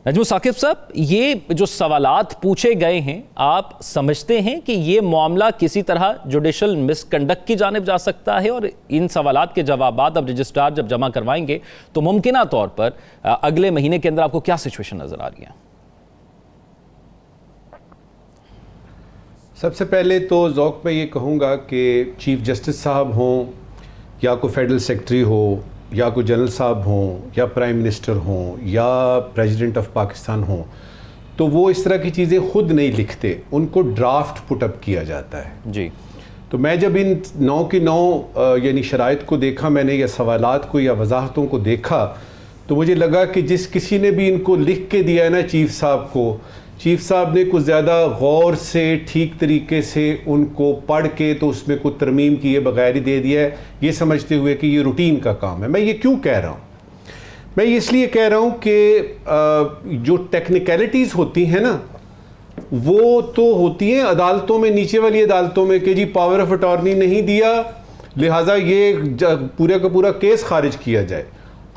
नजमुल साकिब साहब, ये जो सवालात पूछे गए हैं, आप समझते हैं कि ये मामला किसी तरह जुडिशल मिसकंडक्ट की जानिब जा सकता है और इन सवालात के जवाबात अब रजिस्ट्रार जब जमा करवाएंगे तो मुमकिना तौर पर अगले महीने के अंदर आपको क्या सिचुएशन नजर आ रही है? सबसे पहले तो ज़ौक में ये कहूँगा कि चीफ जस्टिस साहब हों या कोई फेडरल सेक्रेटरी हो या कोई जनरल साहब हों या प्राइम मिनिस्टर हों या प्रेसिडेंट ऑफ पाकिस्तान हों, तो वो इस तरह की चीज़ें ख़ुद नहीं लिखते, उनको ड्राफ्ट पुटअप किया जाता है जी। तो मैं जब इन 9 की 9 यानी शराइत को देखा मैंने, या सवालात को या वजाहतों को देखा, तो मुझे लगा कि जिस किसी ने भी इनको लिख के दिया है ना चीफ साहब को, चीफ साहब ने कुछ ज़्यादा गौर से ठीक तरीके से उनको पढ़ के तो उसमें कुछ तरमीम किए बगैर ही दे दिया है, ये समझते हुए कि ये रूटीन का काम है। मैं ये क्यों कह रहा हूँ? मैं इसलिए कह रहा हूँ कि जो टेक्निकलिटीज़ होती हैं ना, वो तो होती हैं अदालतों में, नीचे वाली अदालतों में, कि जी पावर ऑफ अटॉर्नी नहीं दिया लिहाजा ये पूरे का पूरा केस खारिज किया जाए।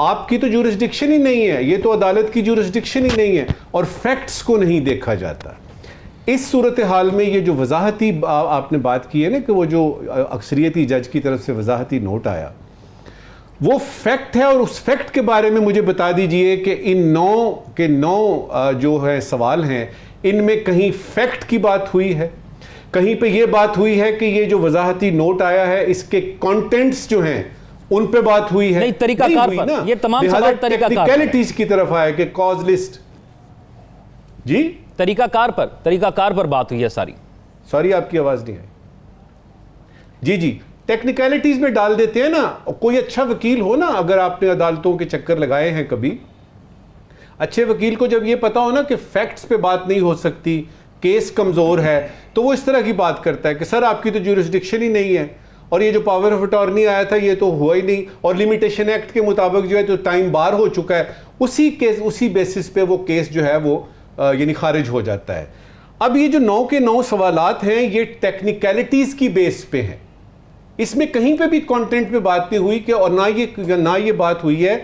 आपकी तो जुरिस्डिक्शन ही नहीं है, ये तो अदालत की जुरिस्डिक्शन ही नहीं है, और फैक्ट्स को नहीं देखा जाता। इस सूरत हाल में ये जो वजाहती आपने बात की है ना, कि वो जो अक्सरियती जज की तरफ से वजाहती नोट आया, वो फैक्ट है, और उस फैक्ट के बारे में मुझे बता दीजिए कि इन 9 के 9 जो है सवाल हैं, इनमें कहीं फैक्ट की बात हुई है, कहीं पे ये बात हुई है कि ये जो वजाहती नोट आया है इसके कंटेंट्स जो हैं उन पे बात हुई है? नहीं, तरीकाकार पर ये तमाम सवाल टेक्निकलिटीज की तरफ आया कि कॉज लिस्ट जी तरीकाकार पर बात हुई है सारी। सॉरी आपकी आवाज नहीं आई जी। टेक्निकलिटीज में डाल देते हैं ना। कोई अच्छा वकील हो ना, अगर आपने अदालतों के चक्कर लगाए हैं कभी, अच्छे वकील को जब ये पता हो ना कि फैक्ट्स पे बात नहीं हो सकती, केस कमजोर है, तो वो इस तरह की बात करता है कि सर आपकी तो जुरिस्डिक्शन ही नहीं है, और ये जो पावर ऑफ अटॉर्नी आया था ये तो हुआ ही नहीं, और लिमिटेशन एक्ट के मुताबिक जो है तो टाइम बार हो चुका है, उसी बेसिस पे वो केस जो है वो यानी खारिज हो जाता है। अब ये जो 9 के 9 सवालात हैं ये टेक्निकलिटीज की बेस पे हैं, इसमें कहीं पे भी कंटेंट पे बात नहीं हुई कि, और ना ये बात हुई है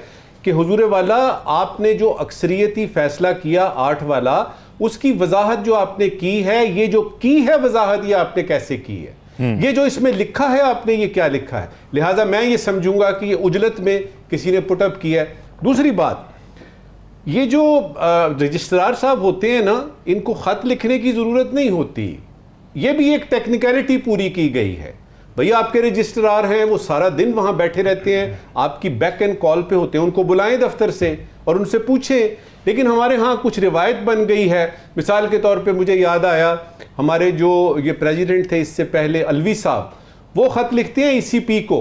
कि हुजूर वाला आपने जो अक्सरियती फैसला किया 8 वाला, उसकी वजाहत जो आपने की है, ये जो की है वजाहत, ये आपने कैसे की है, ये जो इसमें लिखा है आपने, ये क्या लिखा है। लिहाजा मैं ये समझूंगा कि ये उजलत में किसी ने पुटअप किया है। दूसरी बात, ये जो रजिस्ट्रार साहब होते हैं ना, इनको खत लिखने की जरूरत नहीं होती, ये भी एक टेक्निकलिटी पूरी की गई है। भैया आपके रजिस्ट्रार हैं, वो सारा दिन वहां बैठे रहते हैं, आपकी बैक एंड कॉल पे होते हैं, उनको बुलाएं दफ्तर से और उनसे पूछें। लेकिन हमारे यहाँ कुछ रिवायत बन गई है, मिसाल के तौर पे मुझे याद आया, हमारे जो ये प्रेसिडेंट थे इससे पहले अलवी साहब, वो ख़त लिखते हैं ईसीपी को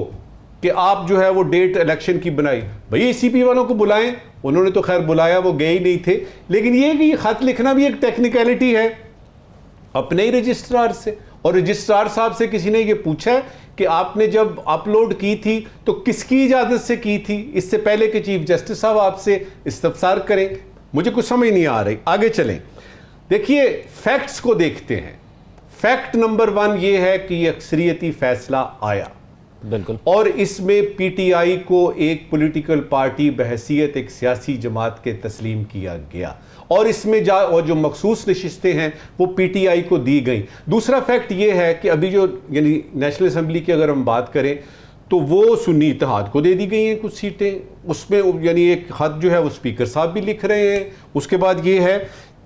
कि आप जो है वो डेट इलेक्शन की बनाई। भैया ईसीपी वालों को बुलाएं, उन्होंने तो खैर बुलाया, वो गए ही नहीं थे, लेकिन ये कि ख़त लिखना भी एक टेक्निकलिटी है अपने ही रजिस्ट्रार से। और रजिस्ट्रार साहब से किसी ने ये पूछा कि आपने जब अपलोड की थी तो किसकी इजाज़त से की थी, इससे पहले कि चीफ जस्टिस साहब आपसे इस्तफसार करें। मुझे कुछ समझ नहीं आ रही, आगे चलें। देखिए फैक्ट्स को देखते हैं। फैक्ट नंबर 1 ये है कि ये अक्सरियती फैसला आया, बिल्कुल, और इसमें पीटीआई को एक पॉलिटिकल पार्टी बहैसियत एक सियासी जमात के तस्लीम किया गया, और इसमें और जो मखसूस नशिस्तें हैं वो पीटीआई को दी गई। दूसरा फैक्ट ये है कि अभी जो यानी नेशनल असेंबली की अगर हम बात करें तो वो सुन्नी इत्तेहाद को दे दी गई हैं कुछ सीटें, उसमें यानी एक खत जो है वो स्पीकर साहब भी लिख रहे हैं। उसके बाद ये है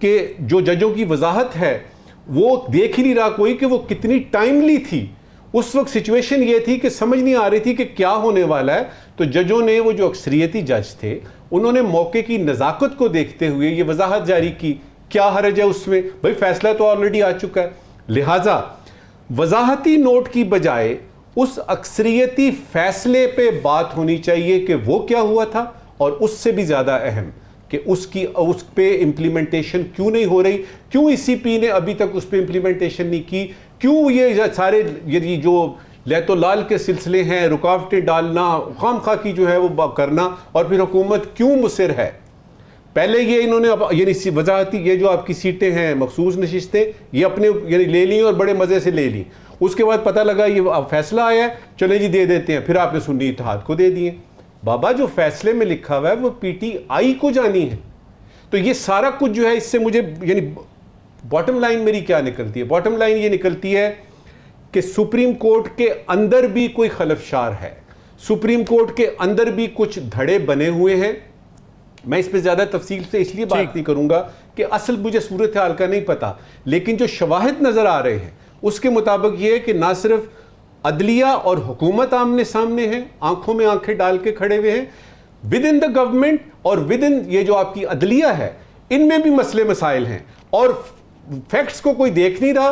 कि जो जजों की वजाहत है वो देख ही नहीं रहा कोई कि वो कितनी टाइमली थी। उस वक्त सिचुएशन ये थी कि समझ नहीं आ रही थी कि क्या होने वाला है, तो जजों ने, वो जो अक्सरियती जज थे, उन्होंने मौके की नज़ाकत को देखते हुए ये वजाहत जारी की। क्या हर्ज है उसमें, भाई फैसला तो ऑलरेडी आ चुका है। लिहाजा वजाहती नोट की बजाय उस अक्सरियती फैसले पे बात होनी चाहिए कि वो क्या हुआ था, और उससे भी ज़्यादा अहम कि उस पे इम्प्लीमेंटेशन क्यों नहीं हो रही, क्यों ईसीपी ने अभी तक उस पे इम्प्लीमेंटेशन नहीं की, क्यों ये सारे ये जो लैतो लाल के सिलसिले हैं, रुकावटें डालना, खामखा की जो है वो करना, और फिर हुकूमत क्यों मुसिर है। पहले ये इन्होंने यानी वजाहती ये जो आपकी सीटें हैं, मखसूस नशिस्तें, ये अपने यानी ले ली और बड़े मज़े से ले ली। उसके बाद पता लगा ये फैसला आया है, चले जी दे देते हैं, फिर आपने सुन्नी इत्तेहाद को दे दिए। बाबा जो फैसले में लिखा हुआ है वो पीटीआई को जानी है, तो ये सारा कुछ जो है, इससे मुझे यानी बॉटम लाइन मेरी क्या निकलती है? बॉटम लाइन ये निकलती है कि सुप्रीम कोर्ट के अंदर भी कोई खलफशार है, सुप्रीम कोर्ट के अंदर भी कुछ धड़े बने हुए हैं। मैं इस पर ज्यादा तफसील से इसलिए बात नहीं करूंगा कि असल मुझे सूरत हाल का नहीं पता, लेकिन जो शवाहिद नजर आ रहे हैं उसके मुताबिक ये है कि ना सिर्फ अदलिया और हुकूमत आमने सामने है, आंखों में आंखें डाल के खड़े हुए हैं, विद इन द गवर्नमेंट और विद इन ये जो आपकी अदलिया है, इनमें भी मसले मसाइल हैं और फैक्ट्स को कोई देख नहीं रहा,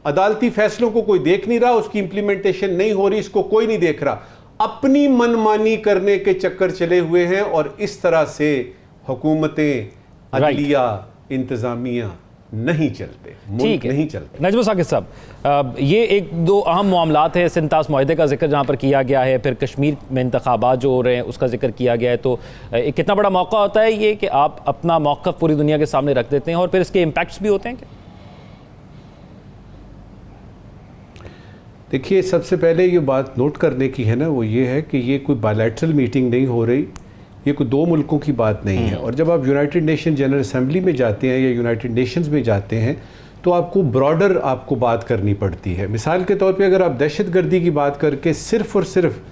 अदालती फैसलों को कोई देख नहीं रहा, उसकी इंप्लीमेंटेशन नहीं हो रही, इसको कोई नहीं देख रहा, अपनी मनमानी करने के चक्कर चले हुए हैं और इस तरह से हुकूमतें, अदलिया, इंतजामिया नहीं चलते, मुल्क नहीं चलते। नजमुल साकिब साहब, ये एक दो अहम मामलात है, सिंतास मुआहदे का जिक्र जहाँ पर किया गया है, फिर कश्मीर में इंतखाबात जो हो रहे हैं उसका जिक्र किया गया है, तो एक कितना बड़ा मौका होता है ये कि आप अपना मौक़िफ़ पूरी दुनिया के सामने रख देते हैं और फिर इसके इम्पैक्ट्स भी होते हैं क्या? देखिए, सबसे पहले ये बात नोट करने की है ना, वो ये है कि ये कोई बायलैटरल मीटिंग नहीं हो रही, ये कोई दो मुल्कों की बात नहीं है। और जब आप यूनाइटेड नेशन जनरल असेंबली में जाते हैं या यूनाइटेड नेशंस में जाते हैं तो आपको ब्रॉडर आपको बात करनी पड़ती है। मिसाल के तौर पे अगर आप दहशतगर्दी की बात करके सिर्फ़ और सिर्फ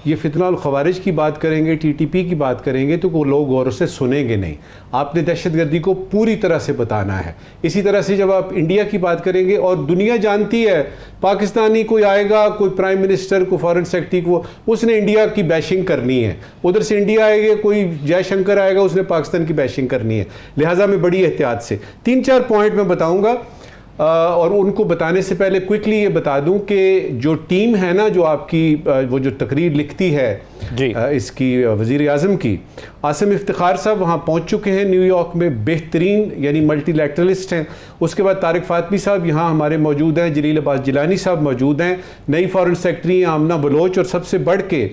ये फितना और ख़वारिज की बात करेंगे, टीटीपी की बात करेंगे, तो वो लोग गौर से सुनेंगे नहीं। आपने दहशतगर्दी को पूरी तरह से बताना है। इसी तरह से जब आप इंडिया की बात करेंगे, और दुनिया जानती है, पाकिस्तानी कोई आएगा, कोई प्राइम मिनिस्टर, कोई फॉरेन सेक्रेटरी को, उसने इंडिया की बैशिंग करनी है, उधर से इंडिया आएगा, कोई जयशंकर आएगा, उसने पाकिस्तान की बैशिंग करनी है। लिहाजा मैं बड़ी एहतियात से 3-4 पॉइंट में बताऊँगा, और उनको बताने से पहले क्विकली ये बता दूं कि जो टीम है ना, जो आपकी वो जो तकरीर लिखती है इसकी वज़ीर आज़म की, आसिम इफ्तिखार साहब वहाँ पहुँच चुके हैं न्यूयॉर्क में, बेहतरीन यानी मल्टीलैटरलिस्ट हैं। उसके बाद तारिक फातमी साहब यहाँ हमारे मौजूद हैं, जलील अब्बास जिलानी साहब मौजूद हैं, नई फॉरेन सेक्रेटरी आमना बलोच, और सबसे बढ़ के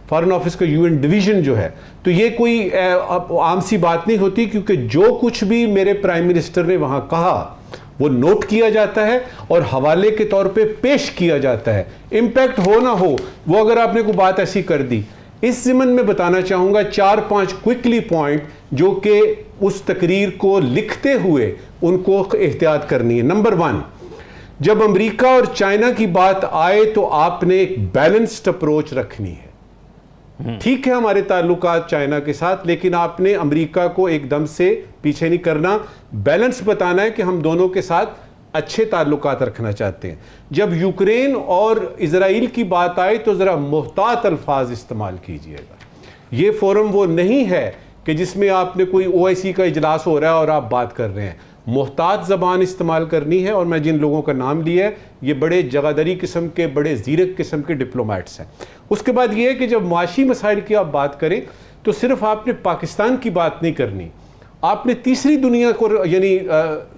फॉरेन ऑफिस का यूएन डिवीज़न जो है। तो ये कोई आम सी बात नहीं होती, क्योंकि जो कुछ भी मेरे प्राइम मिनिस्टर ने वहाँ कहा वो नोट किया जाता है और हवाले के तौर पे पेश किया जाता है। इम्पैक्ट हो ना हो, वो अगर आपने कोई बात ऐसी कर दी, इस ज़िमन में बताना चाहूँगा 4-5 क्विकली पॉइंट जो कि उस तकरीर को लिखते हुए उनको एहतियात करनी है। नंबर 1, जब अमेरिका और चाइना की बात आए तो आपने एक बैलेंस्ड अप्रोच रखनी है। ठीक है, हमारे ताल्लुकात चाइना के साथ, लेकिन आपने अमेरिका को एकदम से पीछे नहीं करना, बैलेंस बताना है कि हम दोनों के साथ अच्छे ताल्लुकात रखना चाहते हैं। जब यूक्रेन और इजराइल की बात आए तो ज़रा मुहतात अल्फाज इस्तेमाल कीजिएगा। ये फोरम वो नहीं है कि जिसमें आपने कोई OIC का इजलास हो रहा है और आप बात कर रहे हैं। मुहतात ज़बान इस्तेमाल करनी है, और मैं जिन लोगों का नाम लिया है ये बड़े जगादरी किस्म के, बड़े ज़ीरक किस्म के डिप्लोमेट्स हैं। उसके बाद ये है कि जब माशी मसाइल की आप बात करें तो सिर्फ आपने पाकिस्तान की बात नहीं करनी, आपने तीसरी दुनिया को यानी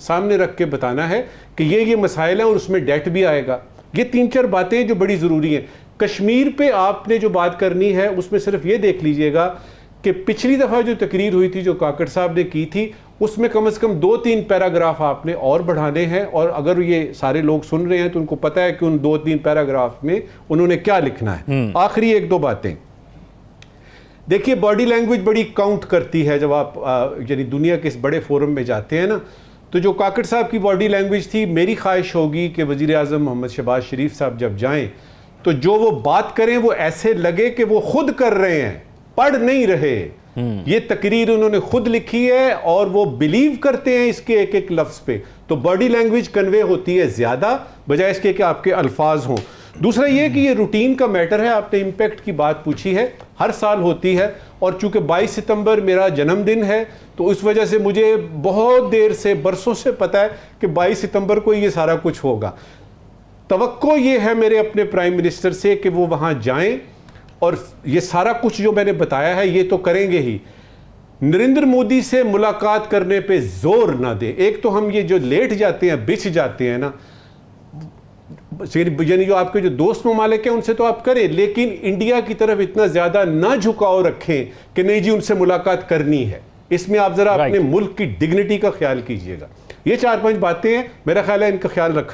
सामने रख के बताना है कि ये मसाइल हैं और उसमें डेट भी आएगा। ये 3-4 बातें जो बड़ी ज़रूरी हैं। कश्मीर पे आपने जो बात करनी है उसमें सिर्फ ये देख लीजिएगा कि पिछली दफ़ा जो तकरीर हुई थी, जो काकड़ साहब ने की थी, उसमें कम से कम 2-3 पैराग्राफ आपने और बढ़ाने हैं। और अगर ये सारे लोग सुन रहे हैं तो उनको पता है कि उन 2-3 पैराग्राफ में उन्होंने क्या लिखना है। आखिरी 1-2 बातें देखिए, बॉडी लैंग्वेज बड़ी काउंट करती है। जब आप यानी दुनिया के इस बड़े फोरम में जाते हैं ना, तो जो काकड़ साहब की बॉडी लैंग्वेज थी, मेरी ख्वाहिश होगी कि वज़ीर आज़म मोहम्मद शहबाज शरीफ साहब जब जाएं तो जो वो बात करें वो ऐसे लगे कि वो खुद कर रहे हैं, पढ़ नहीं रहे। ये तकरीर उन्होंने खुद लिखी है और वो बिलीव करते हैं इसके एक लफ्ज़ पे, तो बॉडी लैंग्वेज कन्वे होती है ज़्यादा बजाय इसके कि आपके अल्फाज हों। दूसरा ये कि ये रूटीन का मैटर है। आपने इम्पैक्ट की बात पूछी है, हर साल होती है, और चूंकि 22 सितंबर मेरा जन्मदिन है तो इस वजह से मुझे बहुत देर से, बरसों से पता है कि 22 सितंबर को ये सारा कुछ होगा। तवक्को ये है मेरे अपने प्राइम मिनिस्टर से कि वो वहाँ जाएं और ये सारा कुछ जो मैंने बताया है ये तो करेंगे ही। नरेंद्र मोदी से मुलाकात करने पे जोर ना दे। एक तो हम ये जो लेट जाते हैं, बिछ जाते हैं ना, यानी जो आपके जो दोस्त ममालिक हैं उनसे तो आप करें, लेकिन इंडिया की तरफ इतना ज़्यादा ना झुकाव रखें कि नहीं जी उनसे मुलाकात करनी है। इसमें आप ज़रा अपने मुल्क की डिग्निटी का ख्याल कीजिएगा। ये 4-5 बातें हैं, मेरा ख्याल है इनका ख्याल रखा